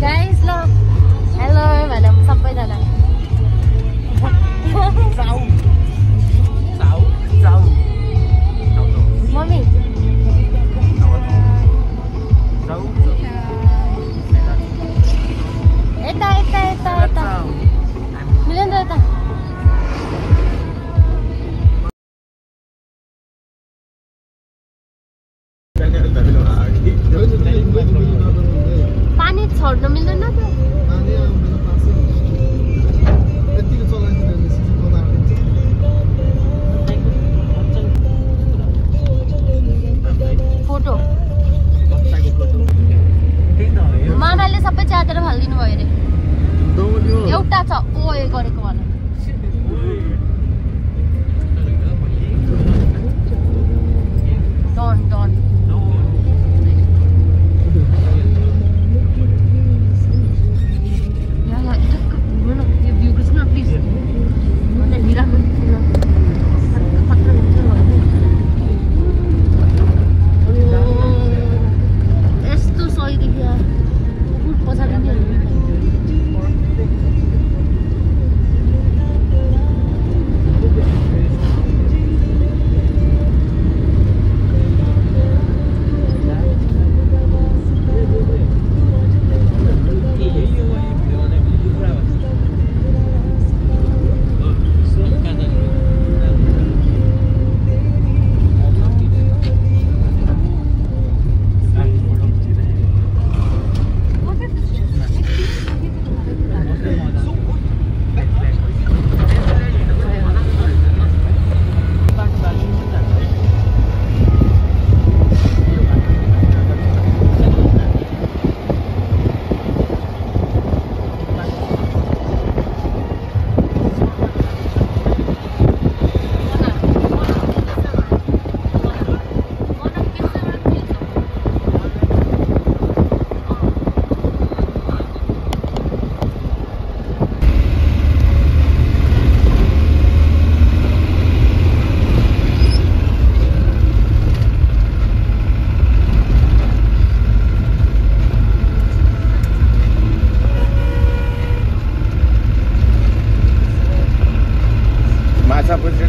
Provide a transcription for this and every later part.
Guys ल hello भनौँ सबैजना मम्मी यता यता यता यता मिलेन यता पानी छोड्न मिल्दैन त फोटो मामाले सबै च्यातेर फालिदिनु भयो अरे एउटा छ ओए गरेको वाला डन डन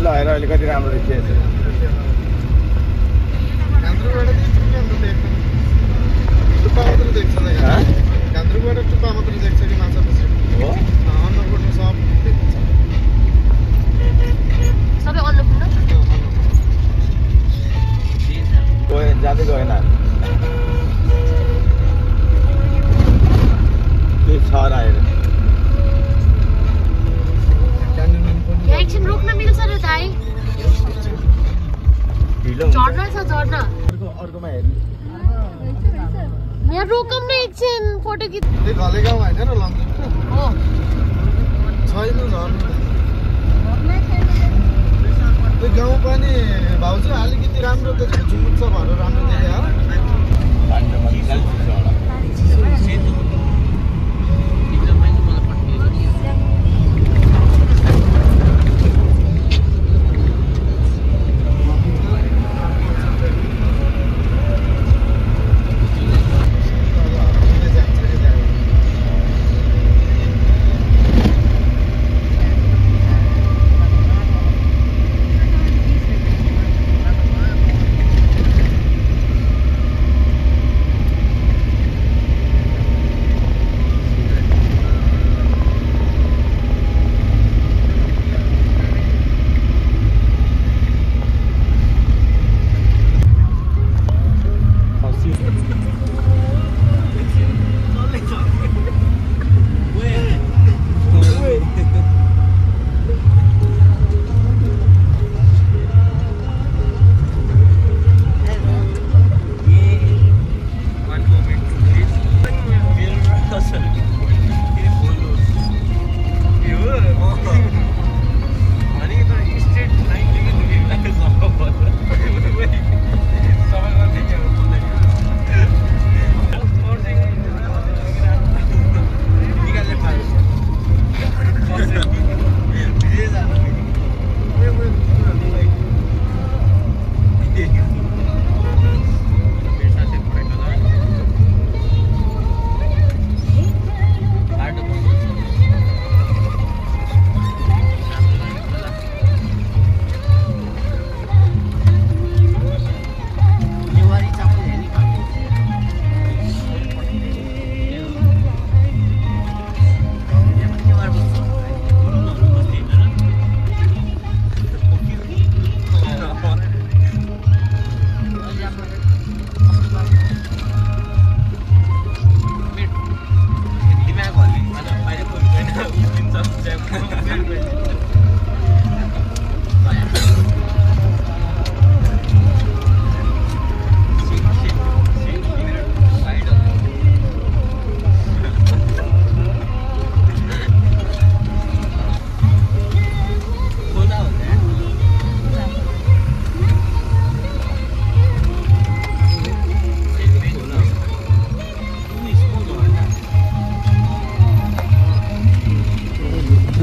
लगाएर अहिले कति राम्रो देखिएछ टुप्पा मात्र देख्छ गान्द्रुबाट टुप्पा मात्र देख्छ कि माछा पछि हो अन्नपूर्ण सब देखिन्छ सबै अन्नपूर्ण गए जाँदै गएन त्यो छ आएर एकछिन रोक्न मिल्छ र दाइ झर्ना छ झर्ना अर्कोमा हेर्नु यहाँ रोकौँ न एकछिन फोटो खिच त्यो घले गाउँ होइन र लङ्गुको हो छैन झर्नु त्यो गाउँ पनि भाउजू अलिकति राम्रो त्यसको झुमुच्छ भएर राम्रो देख्यो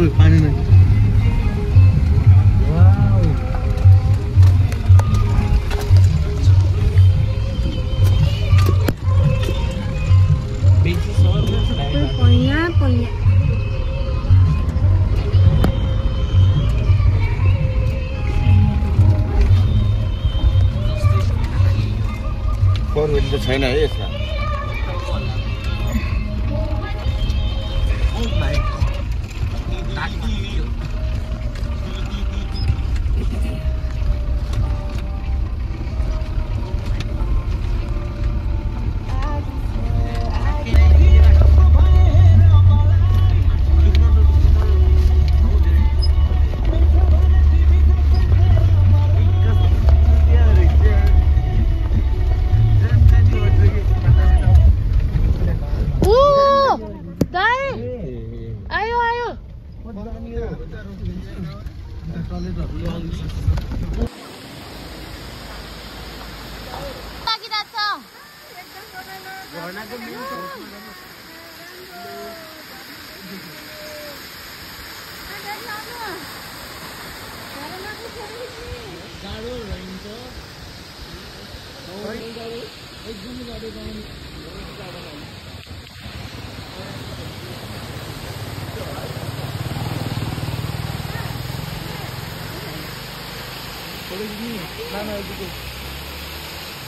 पानी नै छैन है यसमा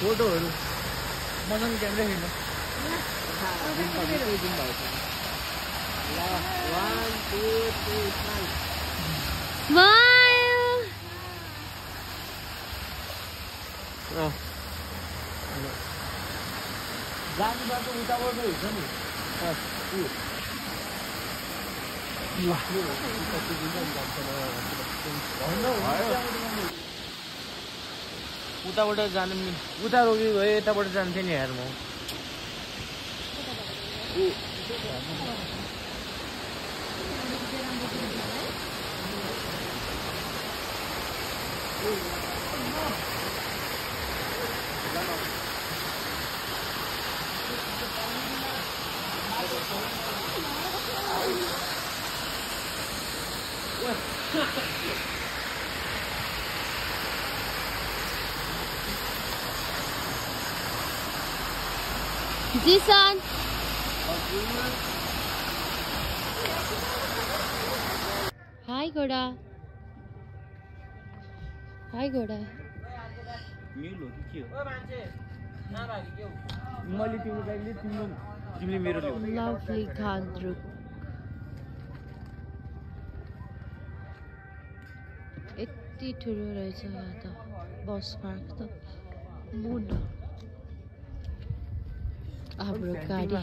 फोटोहरु मसँग क्यामेरा छैन जानु बाटो उताबाट हुन्छ नि उताबाट जानु उता रोकी गयो यताबाट जान्थेँ नि यार म Jisan. Hi Goda. Hi Goda. मेरो के हो ओ मान्छे नभागी के हो मैले तिम्रो गाडीले तिमीले मेरो ल्याउ Lovely Gandruk. यति ठुलो रहेछ यहाँ त बस पार्क त मुड हाम्रो गाडी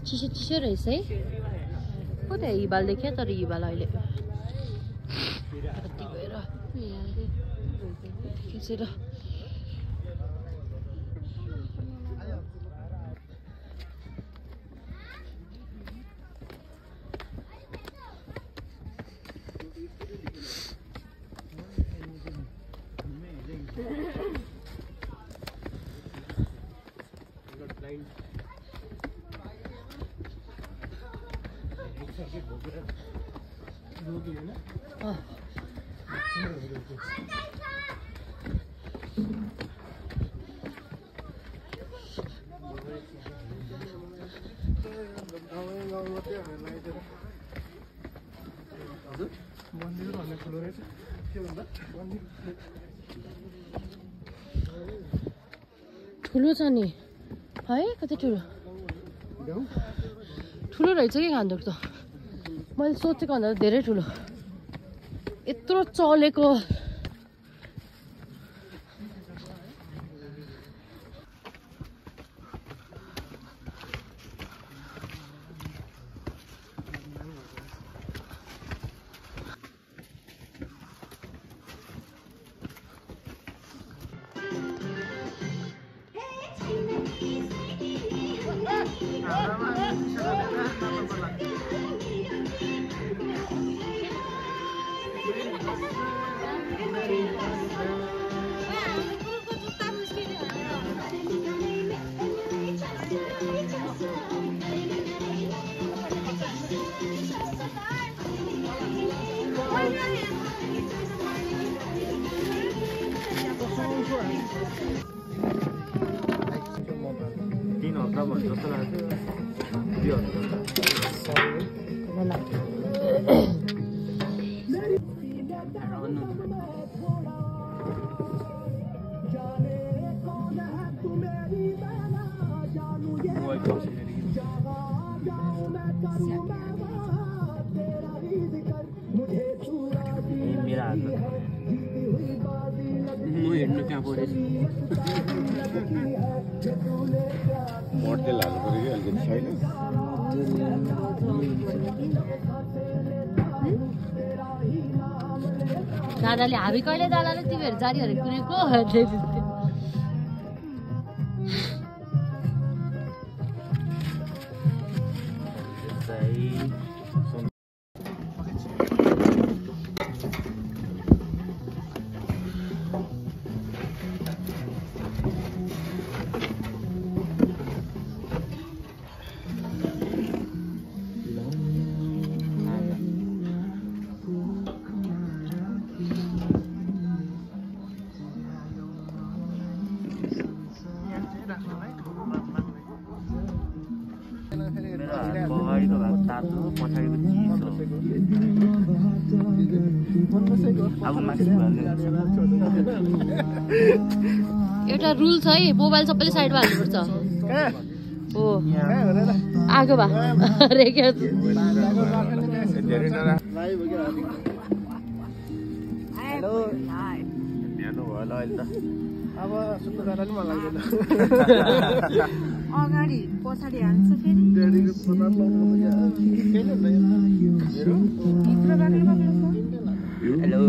चिसो चिसो रहेछ है कता हिबाल देख्यो तर हिबाल अहिले कति गएर खिचेर ठुलो छ नि है कति ठुलो ठुलो रहेछ कि गान्तोक त मैले सोचेको भन्दा धेरै ठुलो यत्रो चलेको मोडल हाल्नु पर्यो कि अलिकति छैन दादाले हामी कहिले दादाले तिमीहरू जारीहरू कुरेको अगाडिको भाग तातो पछाडिको चिसो अब माथि एउटा रुल छ है मोबाइल सबैले साइडमा हाल्नुपर्छ हो आगो भा रेक्या हेलो न्यानो भयो अहिले त अब सुत्नु जाँदा नि मन लाग्दैन अगाडि पछाडि हान्छ फेरि ड्याडीको पता भित्र बाक्लो बाक्लो छ हेलो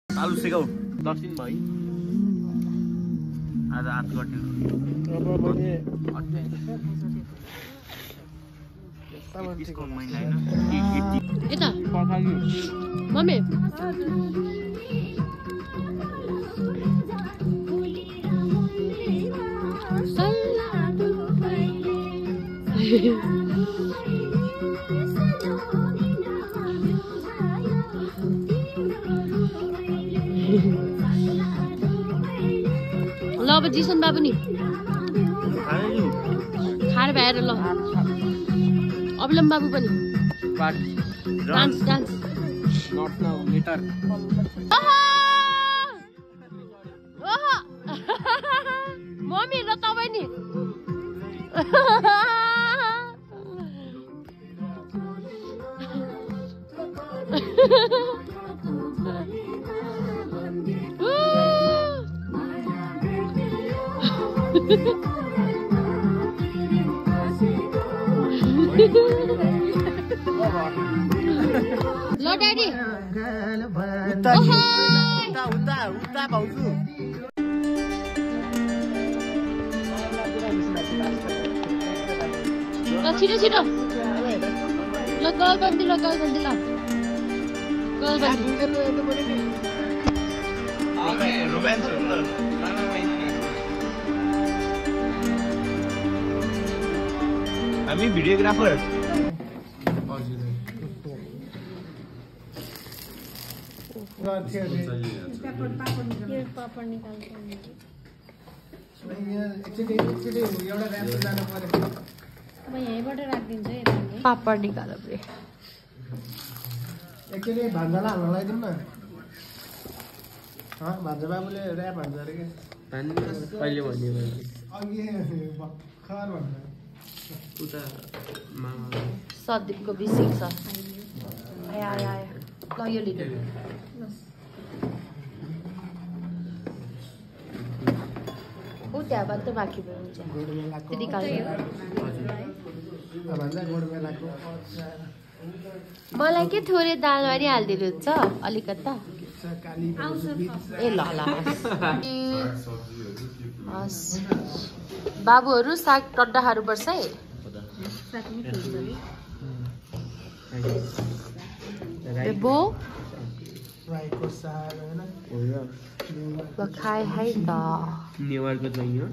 आलु सेकाउ 10 दिन भयो आज 8 गते अब पनि यसको महिना हैन यता मम्मी ल अब जिसन बाबु नि खाएर भएर ल अबिलम बाबु पनि dance dance not now later mummy र तपाईँ नि ल ड्याडी उता भाउजू ल छिटो छिटो ल गलबन्दी ल गलबन्दी ल गलबन्दी हामी भिडियोग्राफर पापड निकाल्छ यहीँबाट राखिदिन्छ पापड निकाल एकचोटि भान्जालाई हाल्न लगाइदिउँ न भान्जा बाबुले ऱ्याप हान्छ अरे क्या कहिले भन्यो अघि भर्खर भन्छ उता सदीपको बिसिङ छ आया आया आया ल यो लिनु ऊ त्यहाँ मात्रै बाँकी भयो हुन्छ त्यति काल्यो भान्जा गोड मेलाको मलाई के थोरै दालबारी हालिदिनुहुन्छ अलिकता ए ल ल हस् बाबुहरू साग टड्डा खानुपर्छ है बो राईको साग होइन ल खाए है त नेवारको चाहियो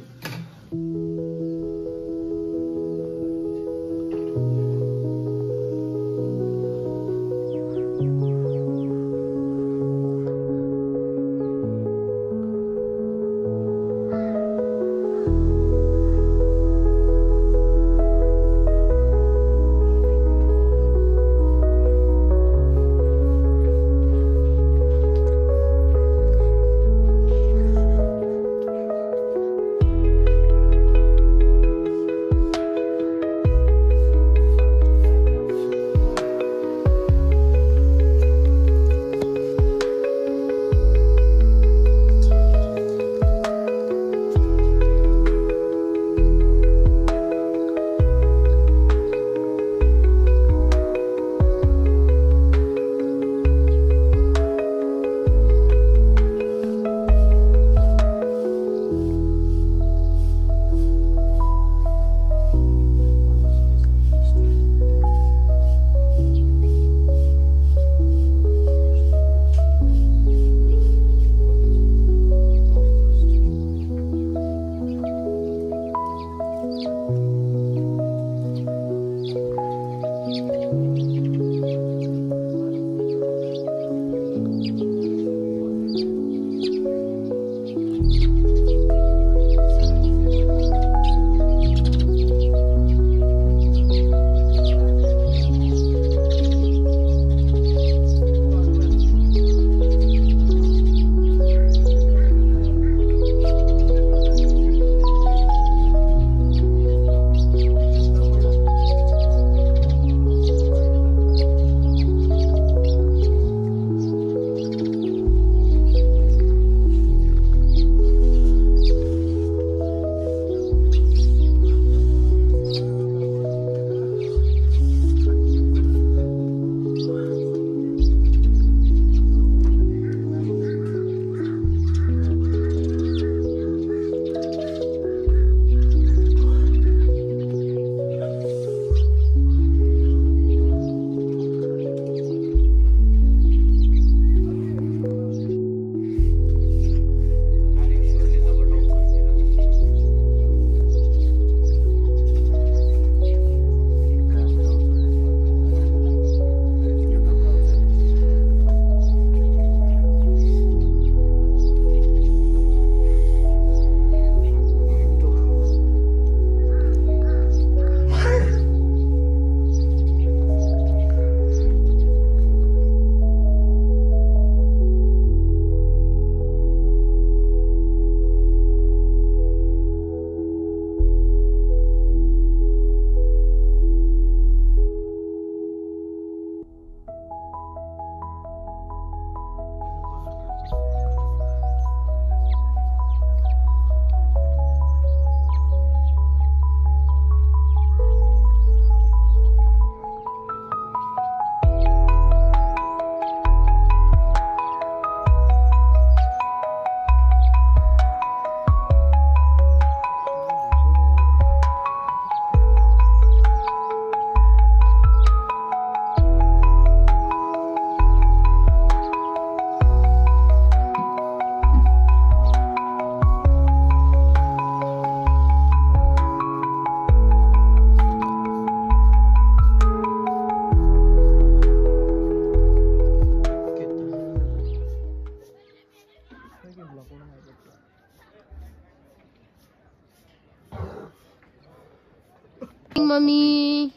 मर्निङ मम्मी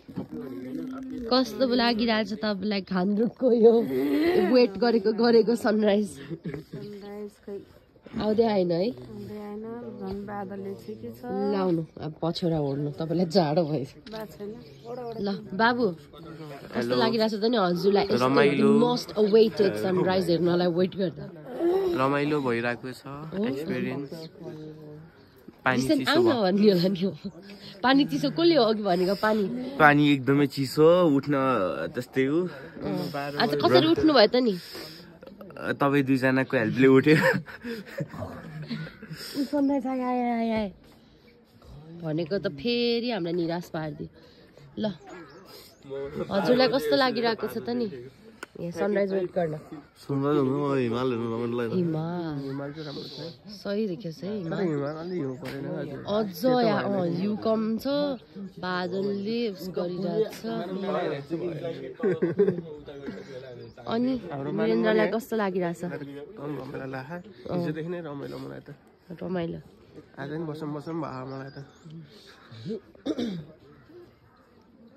कस्तो लागिरहेछ तपाईँलाई खान्द्रुकको यो वेट गरेको सनराइज आउँदै आएन है लाउनु अब पछौडा ओढ्नु तपाईँलाई जाडो भयो ल बाबु कस्तो लागिरहेछ त नि हजुरलाई मोस्ट अवेटेड सनराइज हेर्नलाई वेट गर्दा रमाइलो भइरहेको छ एक्सपिरियन्स पानी चिसो कसले हो अघि भनेको पानी एकदमै चिसो उठ्न त्यस्तै हो आज कसरी उठ्नु भयो त नि तपाईँ दुईजनाको हेल्पले उठ्यो भनेको त फेरि हामीलाई निराश पारिदियो ल हजुरलाई कस्तो लागिरहेको छ त नि यहाँ सनराइज वेट गर्न सही देखियोस् है अझ हिउँ कम छ बादलले गरिरहेछ अनि वीरेन्द्रलाई कस्तो लागिरहेछ रमाइलो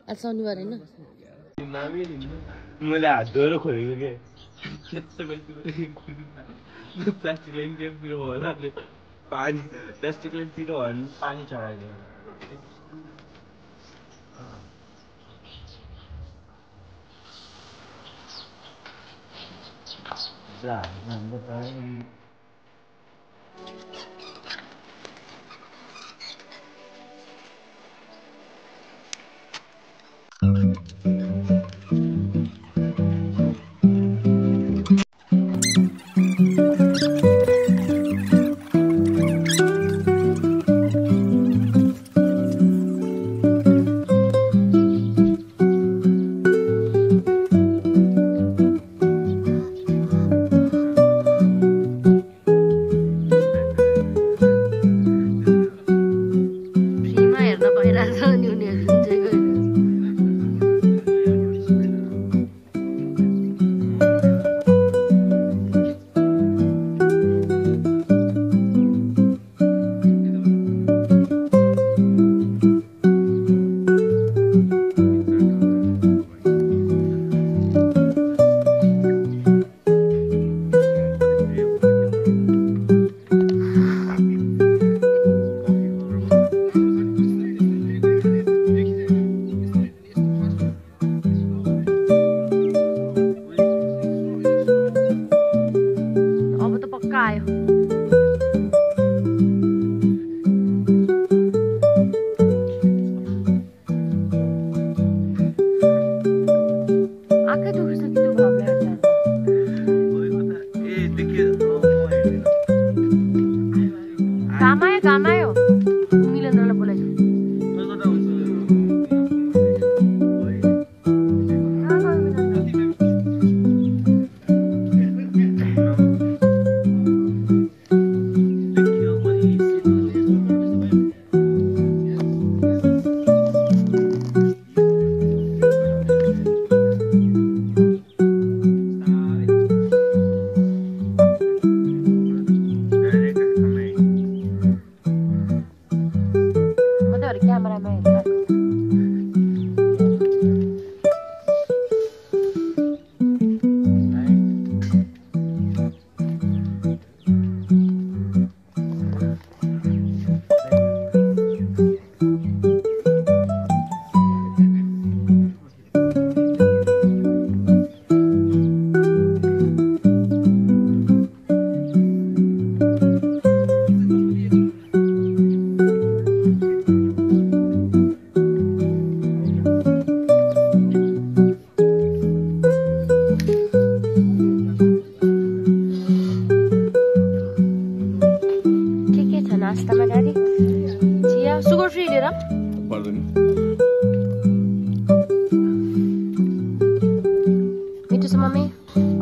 आज शनिबार होइन मैले हात धोएर खोलेको के प्लास्टिक लाइनतिर होला पानी प्लास्टिक लाइनतिर हो भने पानी चढाइदियो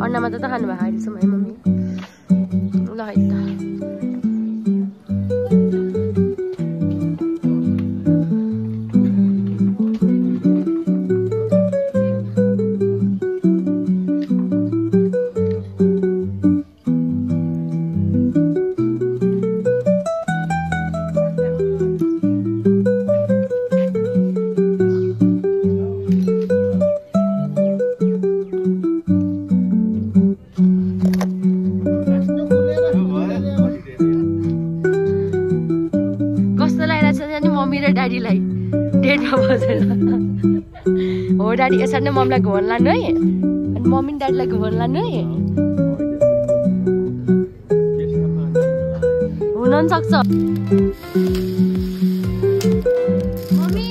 अन्नमा त खानु भएको अहिलेसम्म है मम्मी ल है त मम्मी र ड्याडीलाई डेटमा बसेर हो ड्याडी यसरी नै मम्मीलाई घुमाउनु लानु है अनि मम्मी र ड्याडीलाई घुमाउनु लानु है हुन पनि सक्छ मम्मी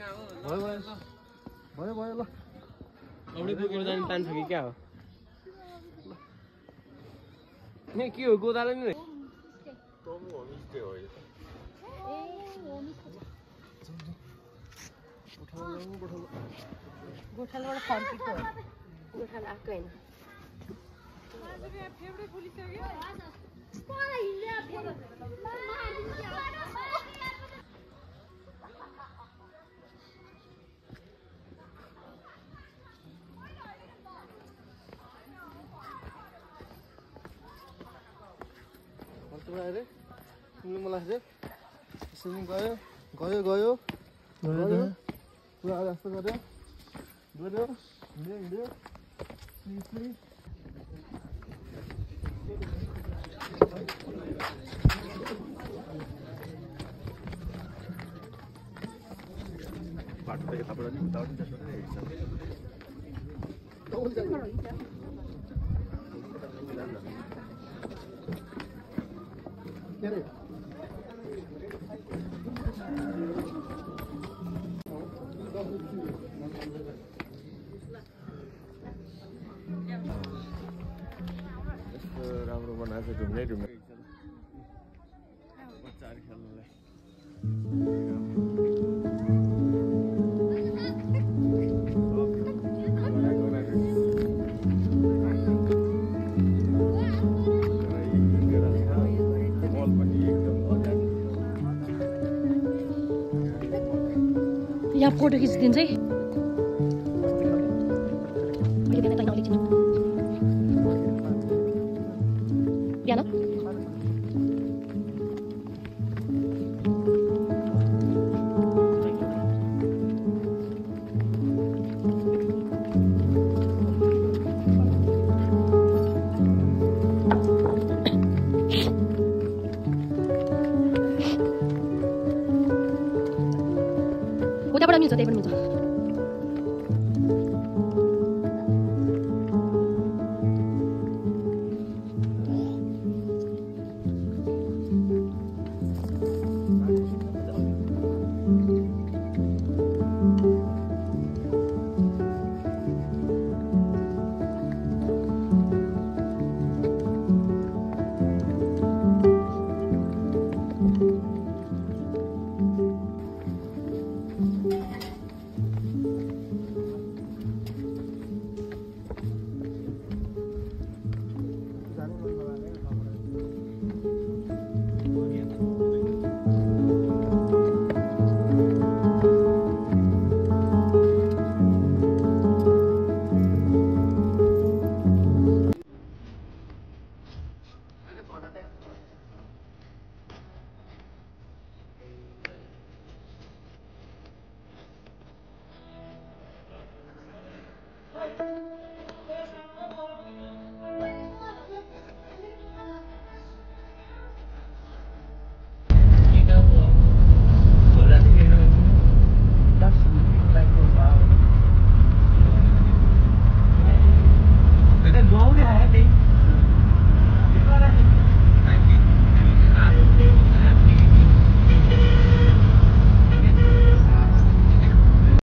आउनु भयो भयो ल एउटै बोकेर जाने प्लान छ कि क्या हो नि के हो गोदाले नि गोठालबाट फर्केको गोठाल आएको होइन स्विमिङ गयो गयो गयो गयो पुरा जस्तो गऱ्यो गऱ्यो हिँड्यो हिँड्यो बाटो त यताबाट नि उताबाट नि त्यसबाट नै हेर्छ यस्तो राम्रो बनाएको छ ढुङ्गै ढुङ्गै बच्चाहरू खेल्नुलाई यहाँ फोटो खिचिदिन्छ है बिहान